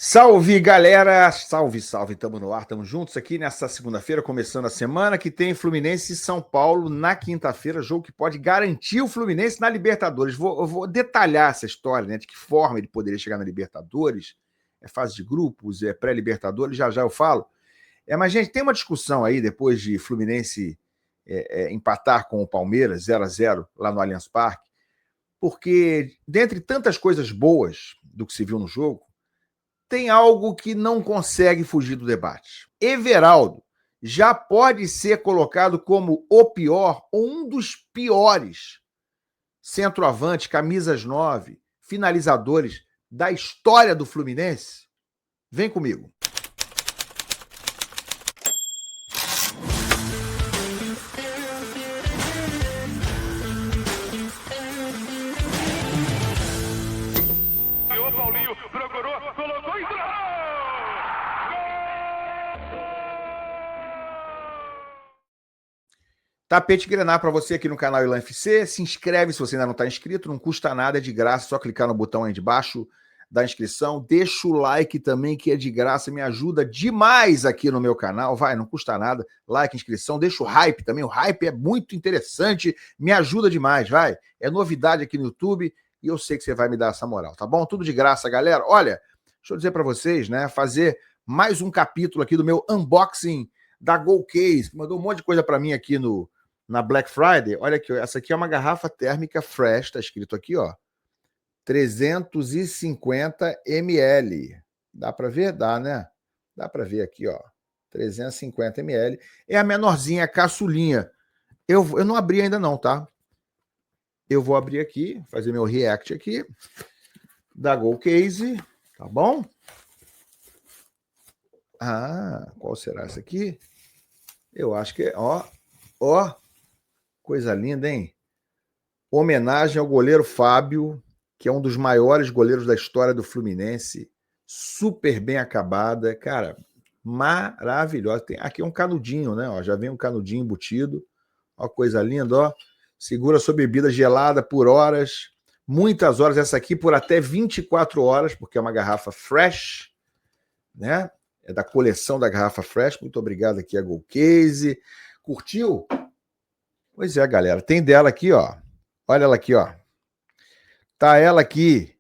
Salve, galera! Salve, salve! Estamos no ar, estamos juntos aqui nessa segunda-feira, começando a semana, que tem Fluminense e São Paulo na quinta-feira, jogo que pode garantir o Fluminense na Libertadores. Eu vou detalhar essa história, né, de que forma ele poderia chegar na Libertadores, é fase de grupos, é pré-Libertadores, já eu falo. Mas, gente, tem uma discussão aí, depois de Fluminense empatar com o Palmeiras, 0-0, lá no Allianz Parque, porque, dentre tantas coisas boas do que se viu no jogo, tem algo que não consegue fugir do debate. Everaldo já pode ser colocado como o pior ou um dos piores centroavantes, camisas 9, finalizadores da história do Fluminense? Vem comigo. Tapete Grená para você aqui no canal Ilan FC. Se inscreve se você ainda não está inscrito, não custa nada, é de graça, só clicar no botão aí de baixo da inscrição. Deixa o like também, que é de graça, me ajuda demais aqui no meu canal. Vai, não custa nada, like, inscrição, deixa o hype também, o hype é muito interessante, me ajuda demais, vai. É novidade aqui no YouTube e eu sei que você vai me dar essa moral, tá bom? Tudo de graça, galera. Olha, deixa eu dizer para vocês, né, fazer mais um capítulo aqui do meu unboxing da GoCase, que mandou um monte de coisa para mim aqui na Black Friday. Olha aqui, essa aqui é uma garrafa térmica fresh, tá escrito aqui, ó, 350 ml. Dá para ver? Dá, né? Dá para ver aqui, ó, 350 ml. É a menorzinha, a caçulinha. Eu não abri ainda não, tá? Eu vou abrir aqui, fazer meu react aqui, da GoCase, tá bom? Ah, qual será essa aqui? Eu acho que é, ó, coisa linda, hein? Homenagem ao goleiro Fábio, que é um dos maiores goleiros da história do Fluminense. Super bem acabada. Cara, maravilhosa. Tem aqui um canudinho, né? Ó, já vem um canudinho embutido. Ó, coisa linda, ó. Segura sua bebida gelada por horas. Muitas horas. Essa aqui por até 24 horas, porque é uma garrafa fresh, né? É da coleção da garrafa fresh. Muito obrigado aqui a GoCase. Curtiu? Pois é, galera. Tem dela aqui, ó. Olha ela aqui, ó. Tá ela aqui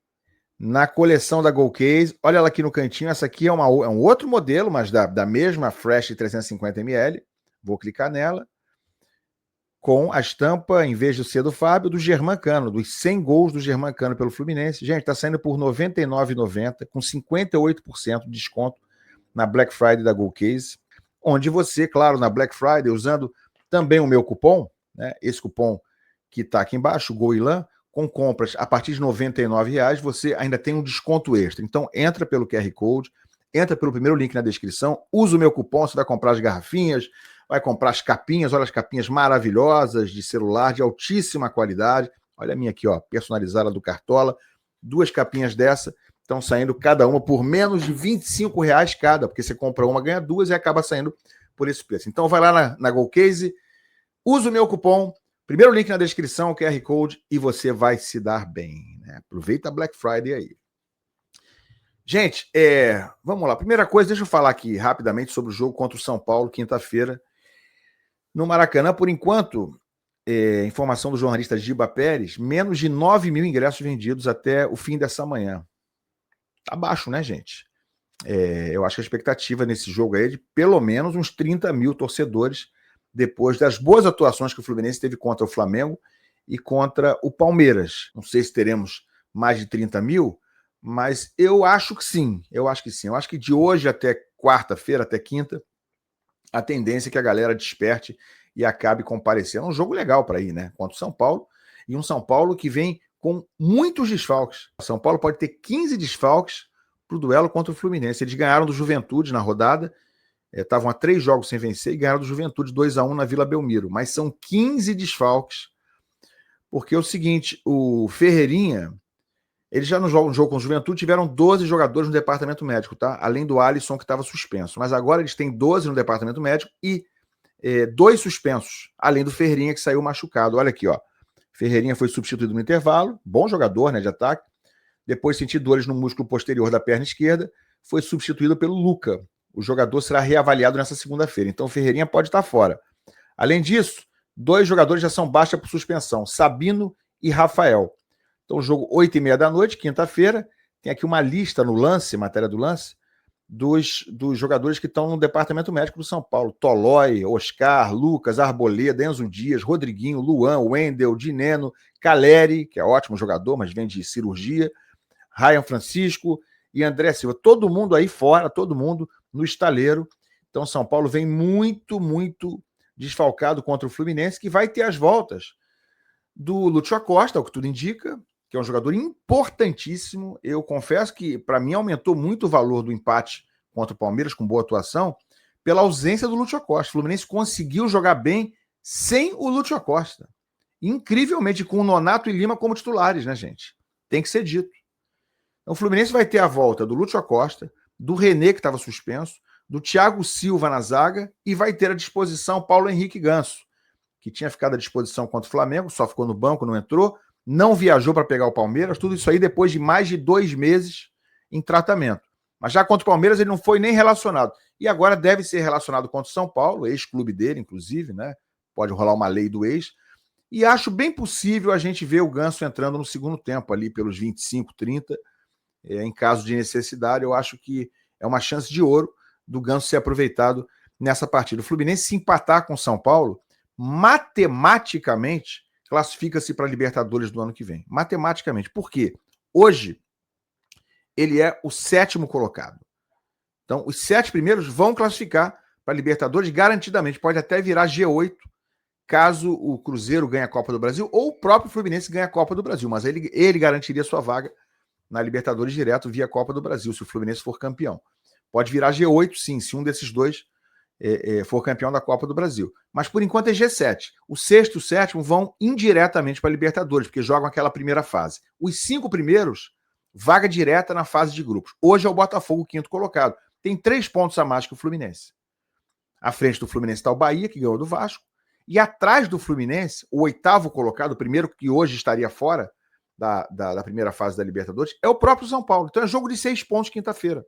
na coleção da GoCase. Olha ela aqui no cantinho. Essa aqui é um outro modelo, mas da mesma Fresh 350 ml. Vou clicar nela. Com a estampa, em vez de ser do Fábio, do Germancano, dos 100 gols do Germancano pelo Fluminense. Gente, tá saindo por R$ 99,90, com 58% de desconto na Black Friday da GoCase. Onde você, claro, na Black Friday, usando também o meu cupom, né, esse cupom que está aqui embaixo, GOILAN, com compras a partir de R$ 99,00, você ainda tem um desconto extra. Então, entra pelo QR Code, entra pelo primeiro link na descrição, usa o meu cupom, você vai comprar as garrafinhas, vai comprar as capinhas, olha as capinhas maravilhosas de celular, de altíssima qualidade. Olha a minha aqui, ó, personalizada do Cartola. 2 capinhas dessa estão saindo cada uma por menos de R$ 25,00 cada, porque você compra uma, ganha 2 e acaba saindo por esse preço. Então, vai lá na GoCase, usa o meu cupom, primeiro link na descrição, o QR Code, e você vai se dar bem, né? Aproveita a Black Friday aí. Gente, vamos lá. Primeira coisa, deixa eu falar aqui rapidamente sobre o jogo contra o São Paulo, quinta-feira, no Maracanã. Por enquanto, informação do jornalista Giba Pérez, menos de 9 mil ingressos vendidos até o fim dessa manhã. Tá baixo, né, gente? Eu acho que a expectativa nesse jogo aí é de pelo menos uns 30 mil torcedores, depois das boas atuações que o Fluminense teve contra o Flamengo e contra o Palmeiras. Não sei se teremos mais de 30 mil, mas eu acho que sim. Eu acho que de hoje até quarta-feira, até quinta, a tendência é que a galera desperte e acabe comparecendo. É um jogo legal para ir, né? Contra o São Paulo, e um São Paulo que vem com muitos desfalques. O São Paulo pode ter 15 desfalques para o duelo contra o Fluminense. Eles ganharam do Juventude na rodada, estavam a 3 jogos sem vencer e ganharam do Juventude 2-1 na Vila Belmiro. Mas são 15 desfalques, porque é o seguinte, o Ferreirinha, eles já no jogo com o Juventude tiveram 12 jogadores no departamento médico, tá? Além do Alisson, que estava suspenso. Mas agora eles têm 12 no departamento médico e 2 suspensos, além do Ferreirinha, que saiu machucado. Olha aqui, ó. Ferreirinha foi substituído no intervalo, bom jogador, né, de ataque. Depois senti dores no músculo posterior da perna esquerda, foi substituído pelo Luca. O jogador será reavaliado nessa segunda-feira. Então o Ferreirinha pode estar fora. Além disso, 2 jogadores já são baixa por suspensão, Sabino e Rafael. Então o jogo 8h30 da noite, quinta-feira. Tem aqui uma lista no Lance, matéria do Lance, dos jogadores que estão no departamento médico do São Paulo. Tolói, Oscar, Lucas, Arboleda, Enzo Dias, Rodriguinho, Luan, Wendel, Dineno, Caleri, que é ótimo jogador, mas vem de cirurgia, Ryan Francisco e André Silva. Todo mundo aí fora, todo mundo no estaleiro. Então São Paulo vem muito, muito desfalcado contra o Fluminense, que vai ter as voltas do Lúcio Acosta, o que tudo indica, que é um jogador importantíssimo. Eu confesso que, para mim, aumentou muito o valor do empate contra o Palmeiras, com boa atuação, pela ausência do Lúcio Acosta. O Fluminense conseguiu jogar bem sem o Lúcio Acosta. Incrivelmente, com o Nonato e Lima como titulares, né, gente? Tem que ser dito. Então, o Fluminense vai ter a volta do Lúcio Acosta, do René, que estava suspenso, do Thiago Silva na zaga, e vai ter à disposição Paulo Henrique Ganso, que tinha ficado à disposição contra o Flamengo, só ficou no banco, não entrou, não viajou para pegar o Palmeiras, tudo isso aí depois de mais de 2 meses em tratamento. Mas já contra o Palmeiras ele não foi nem relacionado. E agora deve ser relacionado contra o São Paulo, ex-clube dele, inclusive, né? Pode rolar uma lei do ex. E acho bem possível a gente ver o Ganso entrando no segundo tempo, ali pelos 25, 30, em caso de necessidade. Eu acho que é uma chance de ouro do Ganso ser aproveitado nessa partida. O Fluminense, se empatar com o São Paulo, matematicamente classifica-se para a Libertadores do ano que vem. Matematicamente. Por quê? Hoje, ele é o 7º colocado. Então, os 7 primeiros vão classificar para a Libertadores garantidamente. Pode até virar G8, caso o Cruzeiro ganhe a Copa do Brasil ou o próprio Fluminense ganhe a Copa do Brasil. Mas ele garantiria sua vaga na Libertadores direto via Copa do Brasil, se o Fluminense for campeão. Pode virar G8, sim, se um desses dois for campeão da Copa do Brasil. Mas, por enquanto, é G7. O 6º e o 7º vão indiretamente para a Libertadores, porque jogam aquela primeira fase. Os 5 primeiros, vaga direta na fase de grupos. Hoje é o Botafogo, o 5º colocado. Tem 3 pontos a mais que o Fluminense. À frente do Fluminense está o Bahia, que ganhou do Vasco. E atrás do Fluminense, o 8º colocado, o primeiro que hoje estaria fora da primeira fase da Libertadores, é o próprio São Paulo. Então é jogo de 6 pontos quinta-feira.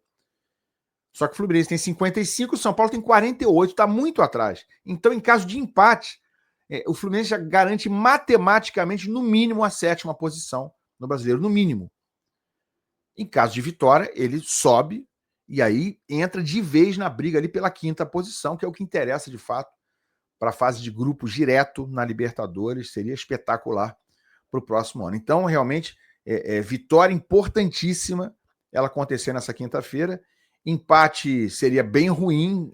Só que o Fluminense tem 55, o São Paulo tem 48, está muito atrás. Então, em caso de empate, o Fluminense já garante matematicamente, no mínimo, a 7ª posição no Brasileiro, no mínimo. Em caso de vitória, ele sobe e aí entra de vez na briga ali pela 5ª posição, que é o que interessa, de fato, para a fase de grupos direto na Libertadores. Seria espetacular para o próximo ano. Então, realmente, vitória importantíssima ela acontecer nessa quinta-feira. Empate seria bem ruim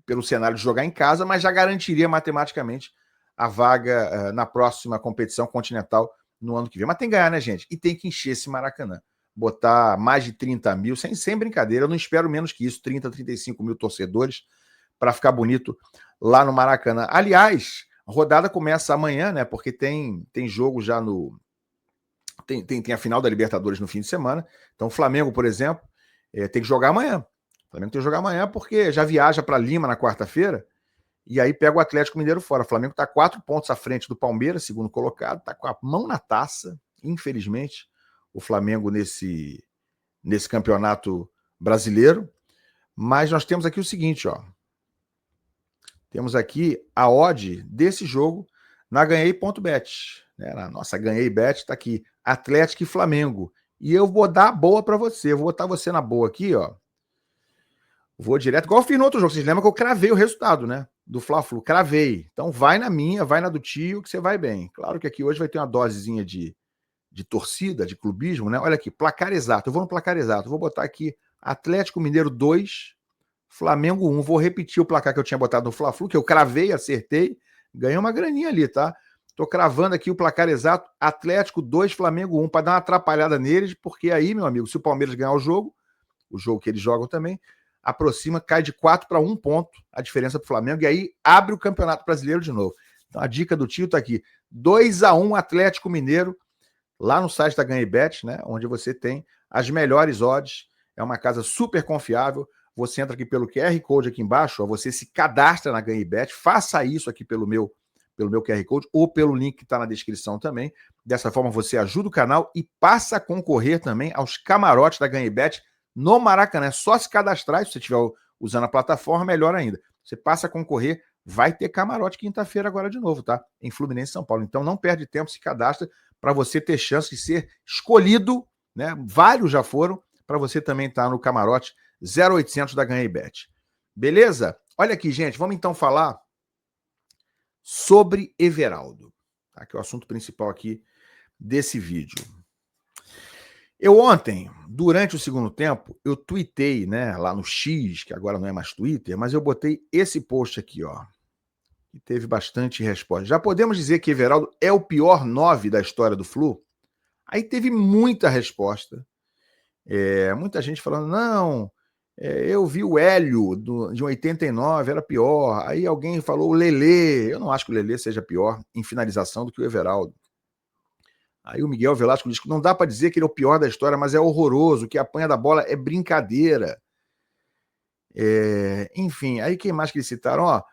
pelo cenário de jogar em casa, mas já garantiria matematicamente a vaga na próxima competição continental no ano que vem. Mas tem que ganhar, né, gente? E tem que encher esse Maracanã. Botar mais de 30 mil, sem brincadeira. Eu não espero menos que isso, 30, 35 mil torcedores, para ficar bonito lá no Maracanã. Aliás, a rodada começa amanhã, né? Porque tem jogo já no... Tem a final da Libertadores no fim de semana. Então, o Flamengo, por exemplo, tem que jogar amanhã. O Flamengo tem que jogar amanhã porque já viaja para Lima na quarta-feira e aí pega o Atlético Mineiro fora. O Flamengo está 4 pontos à frente do Palmeiras, segundo colocado, está com a mão na taça, infelizmente, o Flamengo nesse campeonato brasileiro. Mas nós temos aqui o seguinte, ó. Temos aqui a odd desse jogo na Ganhei.bet. Na nossa Ganhei.bet está aqui, Atlético e Flamengo. E eu vou dar a boa para você. Eu vou botar você na boa aqui, ó. Vou direto, igual eu fiz no outro jogo. Vocês lembram que eu cravei o resultado, né? Do Fla-Flu. Cravei. Então vai na minha, vai na do tio, que você vai bem. Claro que aqui hoje vai ter uma dosezinha de torcida, de clubismo, né? Olha aqui, placar exato. Eu vou no placar exato. Eu vou botar aqui Atlético Mineiro 2, Flamengo 1. Vou repetir o placar que eu tinha botado no Fla-Flu, que eu cravei, acertei. Ganhei uma graninha ali, tá? Tô cravando aqui o placar exato, Atlético 2, Flamengo 1, para dar uma atrapalhada neles, porque aí, meu amigo, se o Palmeiras ganhar o jogo que eles jogam também, aproxima, cai de 4 para 1 ponto a diferença para o Flamengo, e aí abre o Campeonato Brasileiro de novo. Então a dica do tio tá aqui, 2-1 Atlético Mineiro, lá no site da Ganhei.bet, né, onde você tem as melhores odds, é uma casa super confiável. Você entra aqui pelo QR Code aqui embaixo, ó, você se cadastra na Ganhei.bet, faça isso aqui pelo meu QR Code ou pelo link que está na descrição também. Dessa forma você ajuda o canal e passa a concorrer também aos camarotes da Ganhei.bet no Maracanã. É só se cadastrar, se você estiver usando a plataforma, melhor ainda. Você passa a concorrer, vai ter camarote quinta-feira agora de novo, tá? Em Fluminense e São Paulo. Então não perde tempo, se cadastra para você ter chance de ser escolhido, né? Vários já foram, para você também estar no camarote 0800 da Ganhaibet. Beleza? Olha aqui, gente, vamos então falar sobre Everaldo, tá? Que é o assunto principal aqui desse vídeo. Eu ontem, durante o segundo tempo, eu tuitei, né, lá no X, que agora não é mais Twitter, mas eu botei esse post aqui, ó, que teve bastante resposta. Já podemos dizer que Everaldo é o pior 9 da história do Flu? Aí teve muita resposta. Muita gente falando, não, eu vi o Hélio de 89, era pior. Aí alguém falou o Lelê. Eu não acho que o Lelê seja pior em finalização do que o Everaldo. Aí o Miguel Velasco diz que não dá para dizer que ele é o pior da história, mas é horroroso, que a apanha da bola é brincadeira. Enfim, aí quem mais que eles citaram? Ó,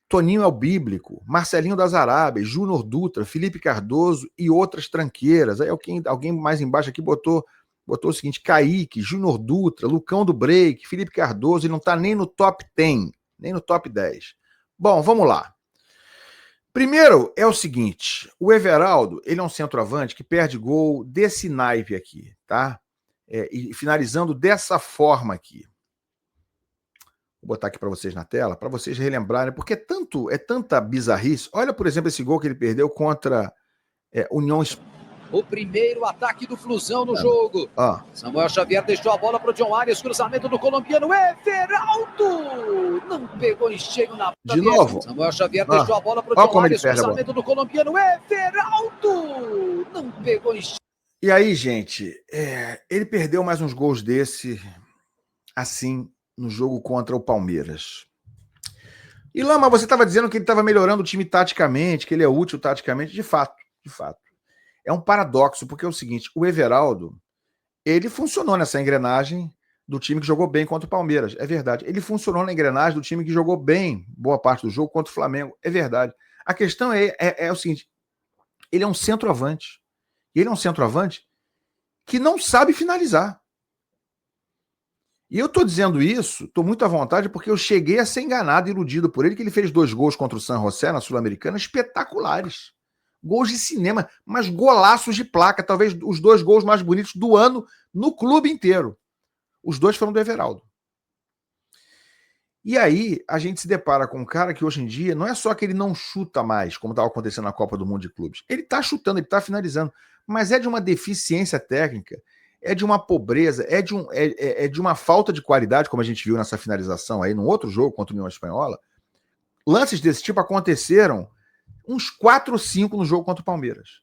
Toninho é o bíblico, Marcelinho das Arábias, Júnior Dutra, Felipe Cardoso e outras tranqueiras. Aí alguém mais embaixo aqui botou o seguinte, Kaique, Júnior Dutra, Lucão do Break, Felipe Cardoso, ele não está nem no top 10, nem no top 10. Bom, vamos lá. Primeiro é o seguinte, o Everaldo, ele é um centroavante que perde gol desse naipe aqui, tá? E finalizando dessa forma aqui. Vou botar aqui para vocês na tela, para vocês relembrarem, porque é tanta bizarrice. Olha, por exemplo, esse gol que ele perdeu contra União Espírita. O primeiro ataque do Flusão no jogo. Samuel Xavier deixou a bola para o John Arias, cruzamento do colombiano Everaldo. Não pegou em cheio na... De novo. Samuel Xavier deixou a bola para o John Arias, cruzamento do colombiano Everaldo. Não pegou em cheio. E aí, gente, ele perdeu mais uns gols desse, assim, no jogo contra o Palmeiras. E Lama, você estava dizendo que ele estava melhorando o time taticamente, que ele é útil taticamente. De fato. É um paradoxo, porque é o seguinte, o Everaldo, ele funcionou nessa engrenagem do time que jogou bem contra o Palmeiras, é verdade. Ele funcionou na engrenagem do time que jogou bem boa parte do jogo contra o Flamengo, é verdade. A questão é o seguinte, ele é um centroavante. E ele é um centroavante que não sabe finalizar. E eu estou dizendo isso, estou muito à vontade, porque eu cheguei a ser enganado, iludido por ele, que ele fez 2 gols contra o San José na Sul-Americana espetaculares. Gols de cinema, mas golaços de placa, talvez os 2 gols mais bonitos do ano no clube inteiro. Os 2 foram do Everaldo. E aí a gente se depara com um cara que hoje em dia não é só que ele não chuta mais, como estava acontecendo na Copa do Mundo de Clubes. Ele está chutando, ele está finalizando, mas é de uma deficiência técnica, é de uma pobreza, é de uma falta de qualidade, como a gente viu nessa finalização aí, num outro jogo contra a União Espanhola. Lances desse tipo aconteceram uns 4 ou 5 no jogo contra o Palmeiras.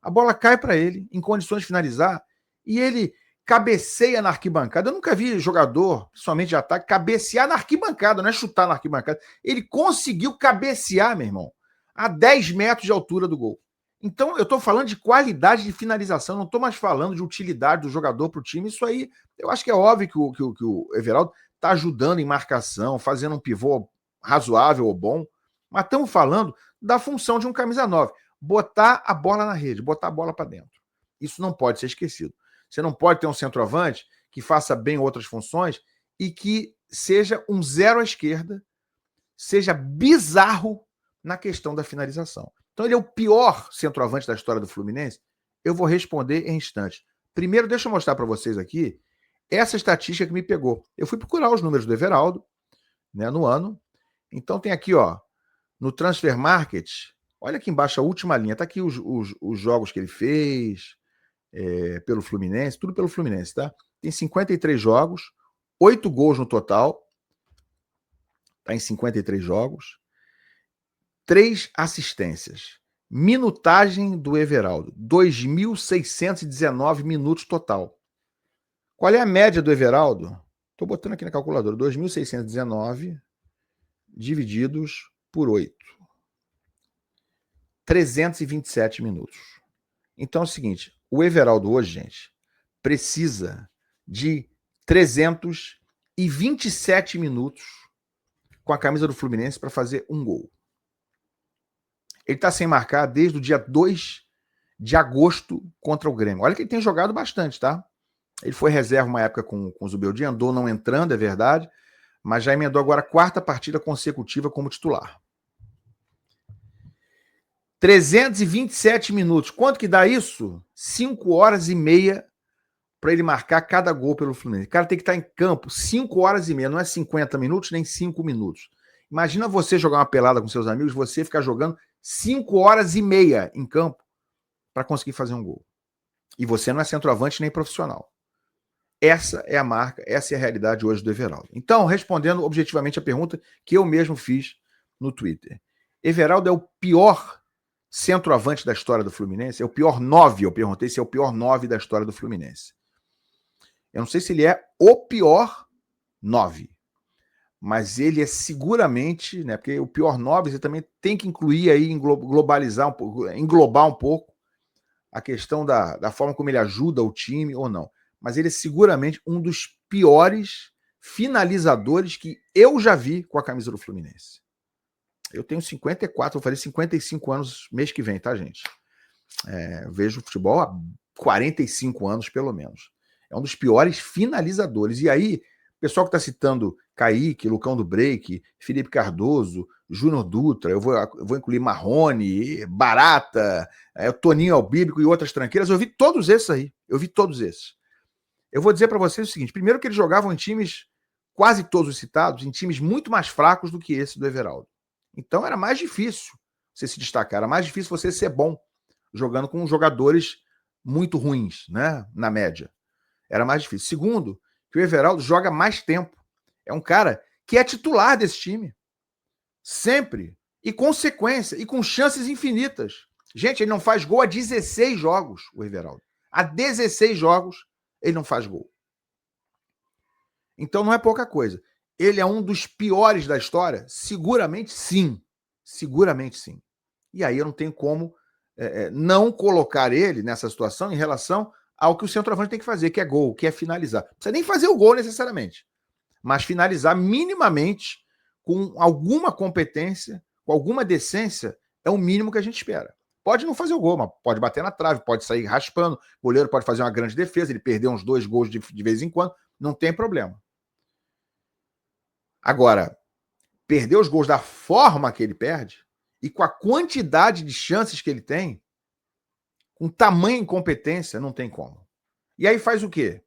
A bola cai para ele, em condições de finalizar, e ele cabeceia na arquibancada. Eu nunca vi jogador, principalmente de ataque, cabecear na arquibancada, não é chutar na arquibancada. Ele conseguiu cabecear, meu irmão, a 10 metros de altura do gol. Então, eu estou falando de qualidade de finalização, não estou mais falando de utilidade do jogador para o time. Isso aí, eu acho que é óbvio que o Everaldo está ajudando em marcação, fazendo um pivô razoável ou bom, mas estamos falando da função de um camisa 9, botar a bola na rede, botar a bola para dentro. Isso não pode ser esquecido. Você não pode ter um centroavante que faça bem outras funções e que seja um zero à esquerda, seja bizarro na questão da finalização. Então ele é o pior centroavante da história do Fluminense? Eu vou responder em instantes. Primeiro, deixa eu mostrar para vocês aqui essa estatística que me pegou. Eu fui procurar os números do Everaldo, né, no ano. Então tem aqui, ó, no Transfer Market, olha aqui embaixo a última linha, tá aqui os jogos que ele fez pelo Fluminense, tudo pelo Fluminense, tá? Tem 53 jogos, 8 gols no total, tá em 53 jogos, 3 assistências. Minutagem do Everaldo, 2.619 minutos total. Qual é a média do Everaldo? Tô botando aqui na calculadora, 2.619 divididos por 8. 327 minutos. Então é o seguinte, o Everaldo hoje, gente, precisa de 327 minutos com a camisa do Fluminense para fazer um gol. Ele está sem marcar desde o dia 2 de agosto contra o Grêmio. Olha que ele tem jogado bastante, tá? Ele foi reserva uma época com o Zubeldia, andou não entrando, é verdade, mas já emendou agora a 4ª partida consecutiva como titular. 327 minutos. Quanto que dá isso? 5 horas e meia para ele marcar cada gol pelo Fluminense. O cara tem que estar em campo 5 horas e meia, não é 50 minutos nem 5 minutos. Imagina você jogar uma pelada com seus amigos, você ficar jogando 5 horas e meia em campo para conseguir fazer um gol. E você não é centroavante nem profissional. Essa é a marca, essa é a realidade hoje do Everaldo. Então, respondendo objetivamente a pergunta que eu mesmo fiz no Twitter. Everaldo é o pior centroavante da história do Fluminense? É o pior 9? Eu perguntei se é o pior 9 da história do Fluminense. Eu não sei se ele é o pior 9, mas ele é seguramente, né? Porque o pior 9 você também tem que incluir aí, globalizar um pouco, englobar um pouco a questão da forma como ele ajuda o time ou não. Mas ele é seguramente um dos piores finalizadores que eu já vi com a camisa do Fluminense. Eu tenho 54, vou fazer 55 anos mês que vem, tá, gente? Vejo futebol há 45 anos, pelo menos. É um dos piores finalizadores. E aí, o pessoal que está citando Kaique, Lucão do Break, Felipe Cardoso, Júnior Dutra, eu vou incluir Marrone, Barata, Toninho Albíbico e outras tranqueiras, eu vi todos esses aí. Eu vou dizer para vocês o seguinte: primeiro que eles jogavam em times, quase todos os citados, em times muito mais fracos do que esse do Everaldo. Então era mais difícil você se destacar, era mais difícil você ser bom, jogando com jogadores muito ruins, né? Na média. Era mais difícil. Segundo, que o Everaldo joga mais tempo. É um cara que é titular desse time. Sempre. E com sequência. E com chances infinitas. Gente, ele não faz gol há 16 jogos, o Everaldo. Há 16 jogos, ele não faz gol. Então não é pouca coisa. Ele é um dos piores da história? Seguramente sim. Seguramente sim. E aí eu não tenho como não colocar ele nessa situação em relação ao que o centroavante tem que fazer, que é gol, que é finalizar. Não precisa nem fazer o gol necessariamente, mas finalizar minimamente com alguma competência, com alguma decência, é o mínimo que a gente espera. Pode não fazer o gol, mas pode bater na trave, pode sair raspando, o goleiro pode fazer uma grande defesa, ele perder uns 2 gols de vez em quando, não tem problema. Agora, perder os gols da forma que ele perde e com a quantidade de chances que ele tem, com tamanha incompetência, não tem como. E aí faz o quê?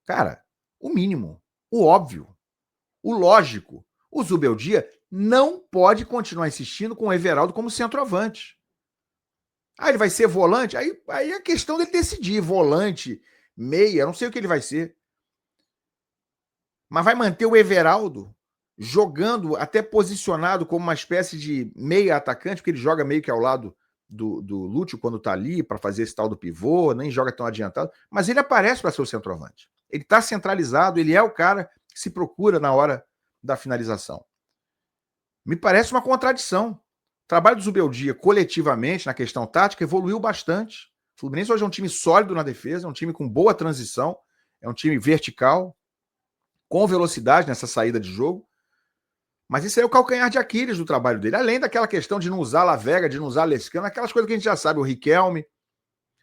Cara, o mínimo, o óbvio, o lógico. O Zubeldia não pode continuar insistindo com o Everaldo como centroavante. Ele vai ser volante? Aí é questão dele decidir. Volante, meia, não sei o que ele vai ser. Mas vai manter o Everaldo jogando, até posicionado como uma espécie de meia atacante, porque ele joga meio que ao lado do Lúcio quando tá ali para fazer esse tal do pivô, nem joga tão adiantado, mas ele aparece para ser o centroavante. Ele tá centralizado, ele é o cara que se procura na hora da finalização. Me parece uma contradição. O trabalho do Zubeldia coletivamente na questão tática evoluiu bastante. O Fluminense hoje é um time sólido na defesa, é um time com boa transição, é um time vertical, com velocidade nessa saída de jogo. Mas isso aí é o calcanhar de Aquiles do trabalho dele. Além daquela questão de não usar La Vega, de não usar Lescano, aquelas coisas que a gente já sabe, o Riquelme.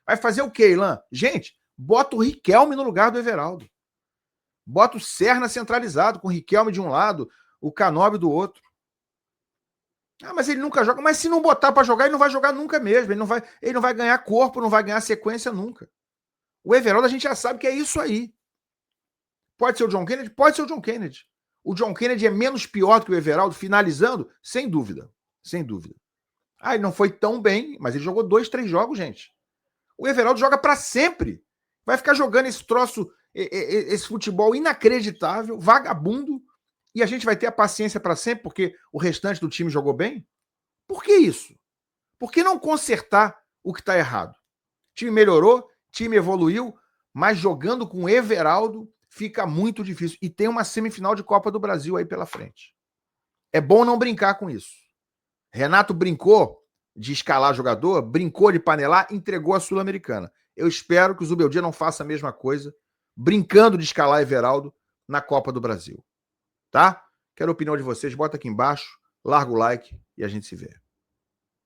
Vai fazer o quê, Ilan? Gente, bota o Riquelme no lugar do Everaldo. Bota o Serna centralizado, com o Riquelme de um lado, o Canóbio do outro. Mas ele nunca joga. Mas se não botar para jogar, ele não vai jogar nunca mesmo. Ele não vai ganhar corpo, não vai ganhar sequência nunca. O Everaldo a gente já sabe que é isso aí. Pode ser o John Kennedy? Pode ser o John Kennedy. O John Kennedy é menos pior do que o Everaldo, finalizando? Sem dúvida. Sem dúvida. Ele não foi tão bem, mas ele jogou 2, 3 jogos, gente. O Everaldo joga para sempre. Vai ficar jogando esse troço, esse futebol inacreditável, vagabundo, e a gente vai ter a paciência para sempre porque o restante do time jogou bem? Por que isso? Por que não consertar o que está errado? O time melhorou, time evoluiu, mas jogando com o Everaldo fica muito difícil. E tem uma semifinal de Copa do Brasil aí pela frente. É bom não brincar com isso. Renato brincou de escalar jogador, brincou de panelar, entregou a Sul-Americana. Eu espero que o Zubeldia não faça a mesma coisa, brincando de escalar Everaldo na Copa do Brasil. Tá? Quero a opinião de vocês, bota aqui embaixo, larga o like e a gente se vê.